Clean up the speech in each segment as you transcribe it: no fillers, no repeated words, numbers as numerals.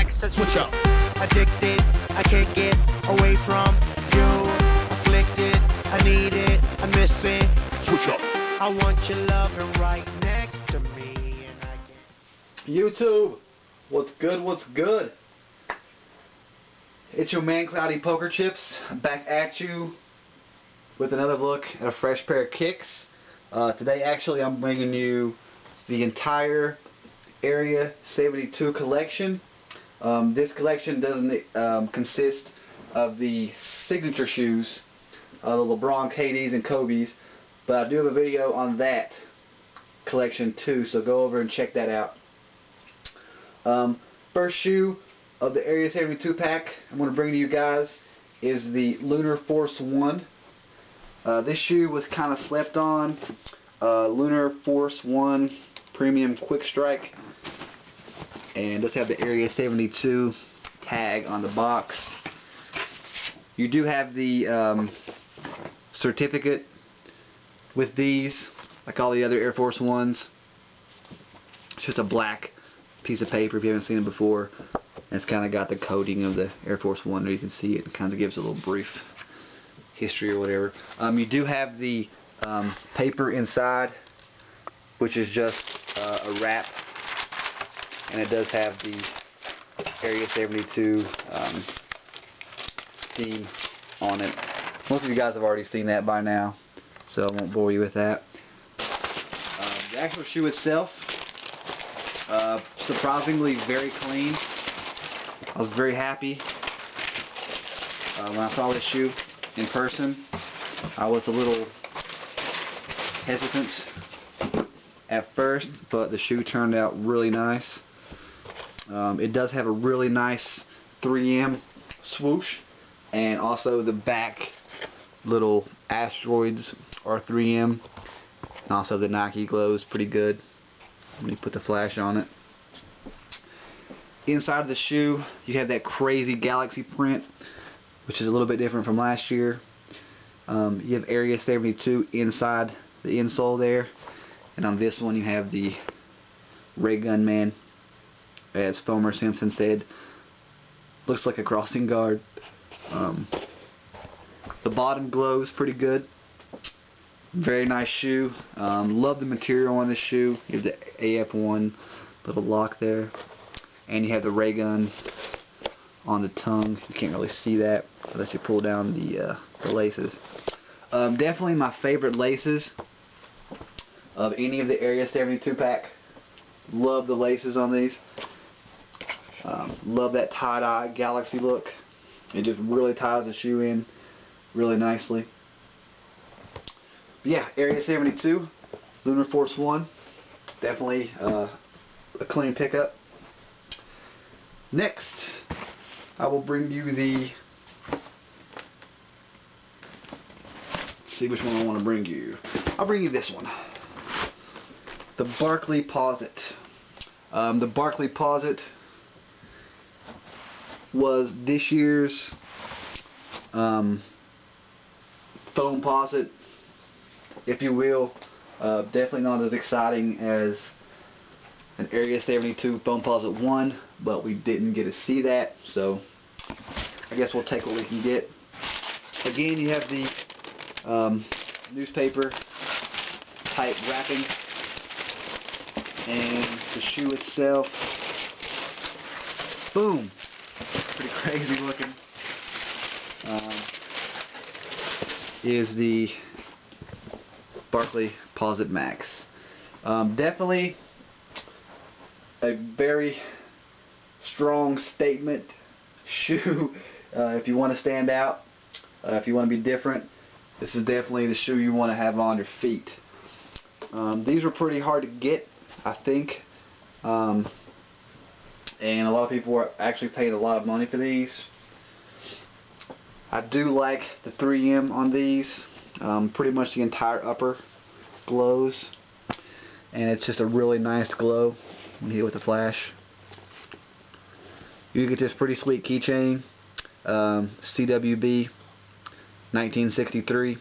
next to switch up. Addicted, I can't get away from you. Afflicted, I need it, I miss it. Switch up. I want your loving right next to me, and I can't. YouTube, what's good? What's good? It's your man Cloudy Poker Chips back at you with another look at a fresh pair of kicks. Today, actually, I'm bringing you the entire Area 72 collection. This collection doesn't consist of the signature shoes, the LeBron, KDs, and Kobe's, but I do have a video on that collection too, so go over and check that out. First shoe of the Area 72 pack I'm going to bring to you guys is the Lunar Force 1. This shoe was kind of slept on. Lunar Force 1 Premium Quick Strike, and does have the Area 72 tag on the box. You do have the certificate with these, like all the other Air Force 1s. It's just a black piece of paper if you haven't seen it before. And it's kind of got the coding of the Air Force 1 there. You can see it. It kind of gives a little brief history or whatever. You do have the paper inside, which is just a wrap, and it does have the Area 72 theme on it. Most of you guys have already seen that by now, so I won't bore you with that. The actual shoe itself, surprisingly very clean. I was very happy when I saw this shoe in person. I was a little hesitant at first, but the shoe turned out really nice. It does have a really nice 3M swoosh, and also the back little asteroids are 3M, and also the Nike glow is pretty good when you put the flash on it. Inside of the shoe you have that crazy galaxy print, which is a little bit different from last year. You have Area 72 inside the insole there, and on this one you have the Raygun man, as Fomer Simpson said. Looks like a crossing guard. The bottom glows pretty good. Very nice shoe. Love the material on this shoe. You have the AF1 little lock there, and you have the Raygun on the tongue. You can't really see that unless you pull down the laces. Definitely my favorite laces of any of the Area 72 pack. Love the laces on these. Love that tie-dye galaxy look. It just really ties the shoe in really nicely. But yeah, Area 72, Lunar Force 1. Definitely a clean pickup. Next, I will bring you the... Let's see which one I want to bring you. I'll bring you this one. The Barkley Posite. The Barkley Posite was this year's foam posite, if you will. Definitely not as exciting as an Area 72 foam posite 1, but we didn't get to see that, so I guess we'll take what we can get. Again, you have the newspaper type wrapping, and the shoe itself, boom, pretty crazy looking, is the Barkley Posite Max. Definitely a very strong statement shoe. If you want to stand out, if you want to be different, this is definitely the shoe you want to have on your feet. These were pretty hard to get, I think, and a lot of people were actually paying a lot of money for these. I do like the 3M on these. Pretty much the entire upper glows, and it's just a really nice glow when you hit it with the flash. You get this pretty sweet keychain, CWB 1963,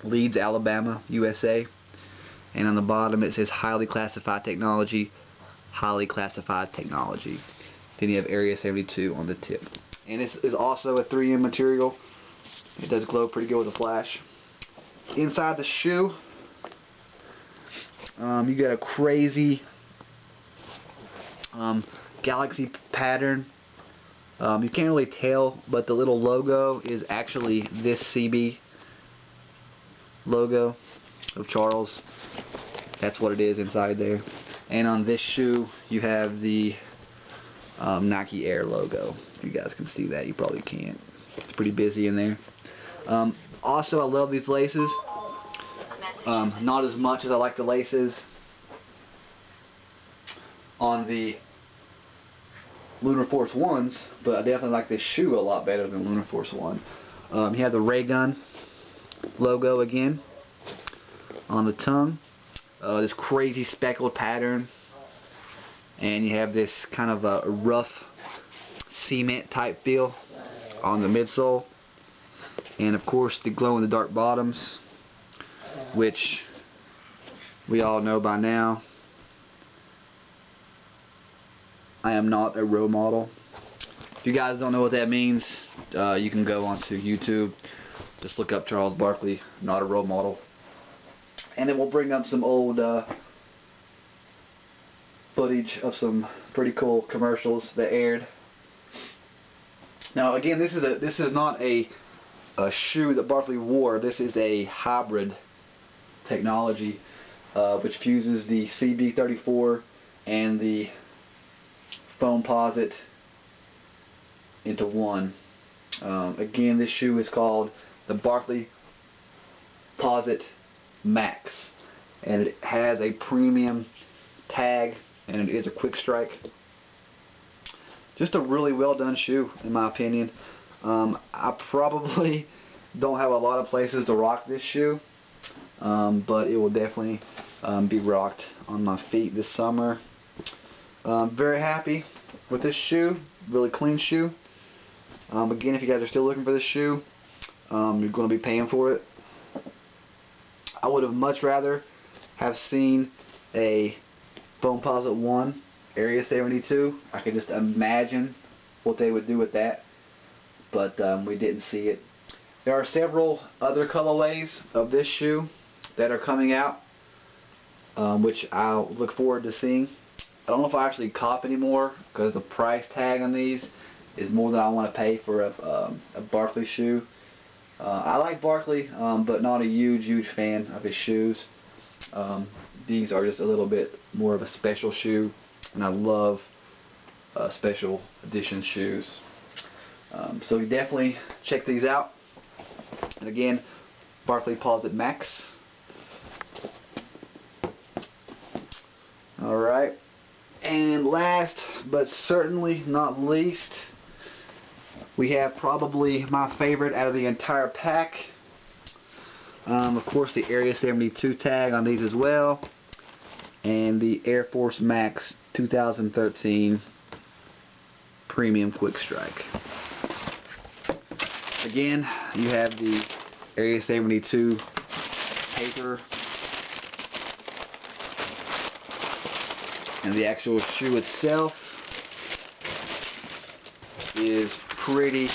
Leeds, Alabama, USA, and on the bottom it says highly classified technology, highly classified technology. Then you have Area 72 on the tip. And this is also a 3M material. It does glow pretty good with a flash. Inside the shoe, you got a crazy galaxy pattern. You can't really tell, but the little logo is actually this CB logo of Charles. That's what it is inside there. And on this shoe, you have the Nike Air logo. You guys can see that. You probably can't. It's pretty busy in there. Also, I love these laces. Not as much as I like the laces on the Lunar Force 1s, but I definitely like this shoe a lot better than Lunar Force 1. You have the Raygun logo again on the tongue. This crazy speckled pattern, and you have this kind of a rough cement type feel on the midsole, and of course the glow in the dark bottoms, which we all know by now. I am not a role model. If you guys don't know what that means, you can go onto YouTube, just look up Charles Barkley, not a role model, and it will bring up some old footage of some pretty cool commercials that aired. Now again, this is not a shoe that Barkley wore. This is a hybrid technology which fuses the CB34 and the foam posite into one. Again, this shoe is called the Barkley Posite Max, and it has a premium tag, and it is a quick strike. Just a really well done shoe in my opinion. I probably don't have a lot of places to rock this shoe, but it will definitely be rocked on my feet this summer. Very happy with this shoe. Really clean shoe. Again, if you guys are still looking for this shoe, you're going to be paying for it. I would have much rather have seen a foam posite 1 Area 72. I could just imagine what they would do with that, but we didn't see it. There are several other colorways of this shoe that are coming out, which I'll look forward to seeing. I don't know if I actually cop anymore, because the price tag on these is more than I want to pay for a Barkley shoe. I like Barkley, but not a huge fan of his shoes. These are just a little bit more of a special shoe, and I love special edition shoes. So definitely check these out. And again, Barkley Posite Max. Alright. And last but certainly not least, we have probably my favorite out of the entire pack. Of course, the Area 72 tag on these as well, and the Air Force Max 2013 Premium Quick Strike. Again, you have the Area 72 paper, and the actual shoe itself is pretty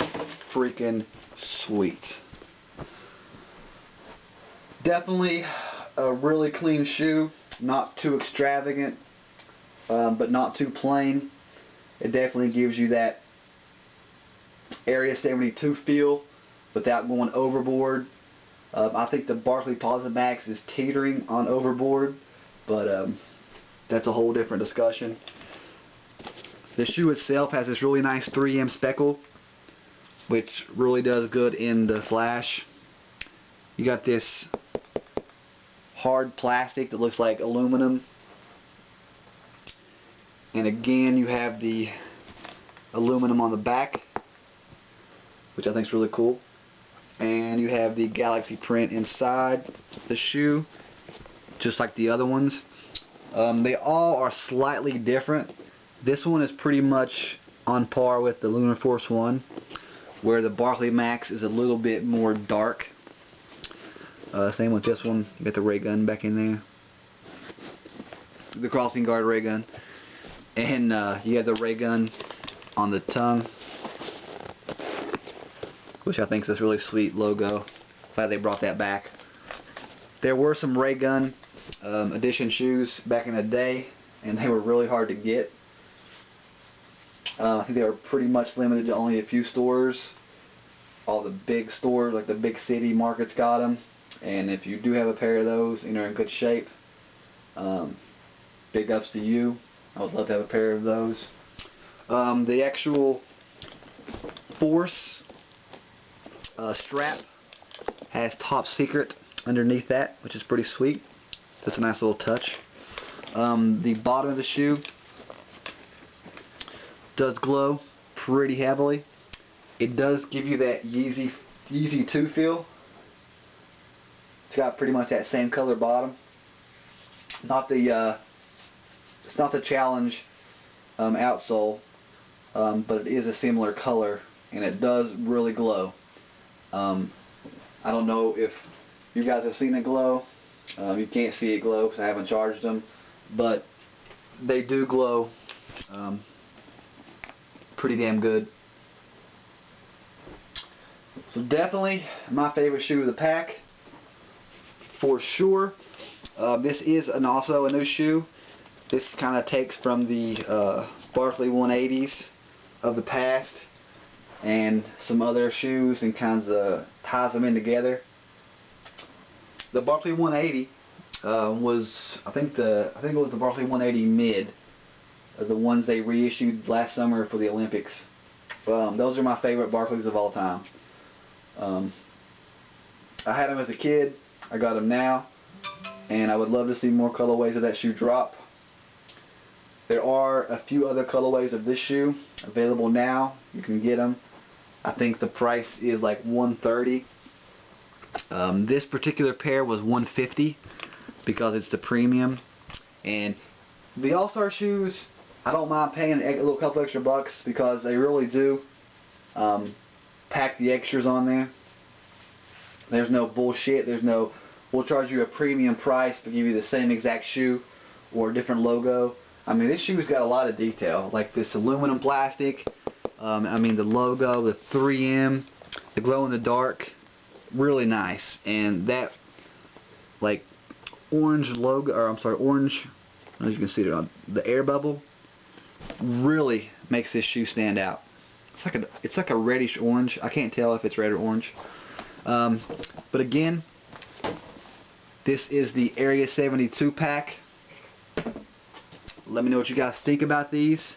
freaking sweet. Definitely a really clean shoe, not too extravagant, but not too plain. It definitely gives you that Area 72 feel without going overboard. I think the Barkley Posite Max is teetering on overboard, but that's a whole different discussion. The shoe itself has this really nice 3M speckle, which really does good in the flash. You got this hard plastic that looks like aluminum, and again you have the aluminum on the back, which I think is really cool, and you have the galaxy print inside the shoe, just like the other ones. They all are slightly different. This one is pretty much on par with the Lunar Force 1, where the Barkley Max is a little bit more dark. Same with this one. You got the Raygun back in there, the crossing guard Raygun, and you have the Raygun on the tongue, which I think is this really sweet logo. Glad they brought that back. There were some Raygun edition shoes back in the day, and they were really hard to get. I think they were pretty much limited to only a few stores. All the big stores, like the big city markets, got them. And if you do have a pair of those and are in good shape, big ups to you. I would love to have a pair of those. The actual Force strap has Top Secret underneath that, which is pretty sweet. Just a nice little touch. The bottom of the shoe does glow pretty heavily. It does give you that Yeezy 2 feel. It's got pretty much that same color bottom. Not the it's not the Challenge outsole, but it is a similar color, and it does really glow. I don't know if you guys have seen it glow. You can't see it glow because I haven't charged them, but they do glow pretty damn good. So definitely my favorite shoe of the pack, for sure. This is also a new shoe. This kind of takes from the Barkley 180s of the past and some other shoes and kinds of ties them in together. The Barkley 180 was, I think it was the Barkley 180 mid, the ones they reissued last summer for the Olympics. Those are my favorite Barkleys of all time. I had them as a kid. I got them now, and I would love to see more colorways of that shoe drop. There are a few other colorways of this shoe available now. You can get them. I think the price is like $130. This particular pair was $150 because it's the premium. And the All-Star shoes, I don't mind paying a little couple extra bucks because they really do pack the extras on there. There's no bullshit. There's no, we'll charge you a premium price to give you the same exact shoe or a different logo. I mean, this shoe's got a lot of detail, like this aluminum plastic. I mean, the logo, the 3M, the glow in the dark, really nice. And that, like, orange logo, or I'm sorry, orange, as you can see it on the air bubble, really makes this shoe stand out. It's like a reddish orange. I can't tell if it's red or orange. But again, this is the Area 72 pack. Let me know what you guys think about these.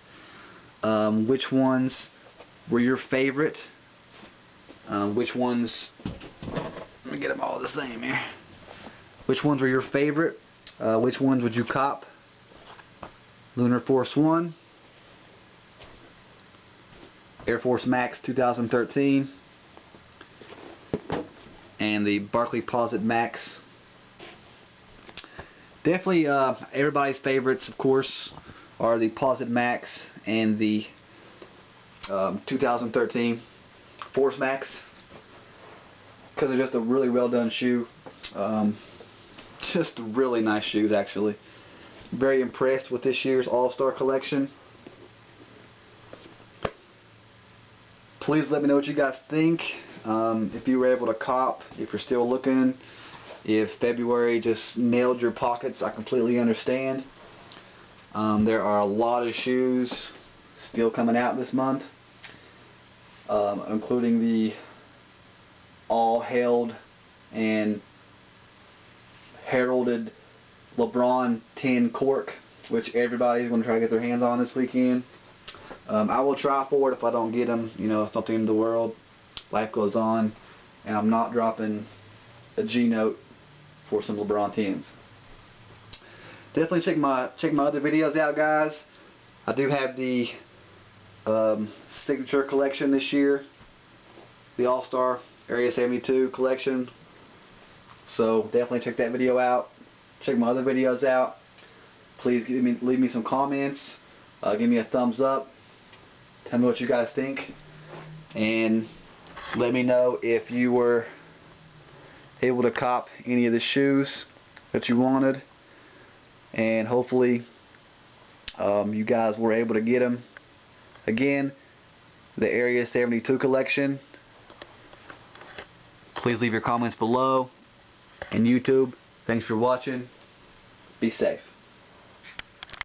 Which ones were your favorite? Which ones, let me get them all the same here. Which ones were your favorite? Which ones would you cop? Lunar Force 1, Air Force Max 2013, and the Barkley Posite Max. Definitely everybody's favorites, of course, are the Posite Max and the 2013 Force Max, because they're just a really well done shoe. Just really nice shoes, actually. Very impressed with this year's All-Star collection. Please let me know what you guys think. If you were able to cop, if you're still looking, if February just nailed your pockets, I completely understand. There are a lot of shoes still coming out this month, including the all-hailed and heralded LeBron 10 cork, which everybody's going to try to get their hands on this weekend. I will try for it. If I don't get them, you know, it's not the end of the world. Life goes on, and I'm not dropping a G note for some LeBron 10s. Definitely check my other videos out, guys. I do have the signature collection this year, the All-Star Area 72 collection. So definitely check that video out. Check my other videos out. Please leave me some comments. Give me a thumbs up. Tell me what you guys think. And let me know if you were able to cop any of the shoes that you wanted. And hopefully you guys were able to get them. Again, the Area 72 collection. Please leave your comments below. And YouTube, thanks for watching. Be safe.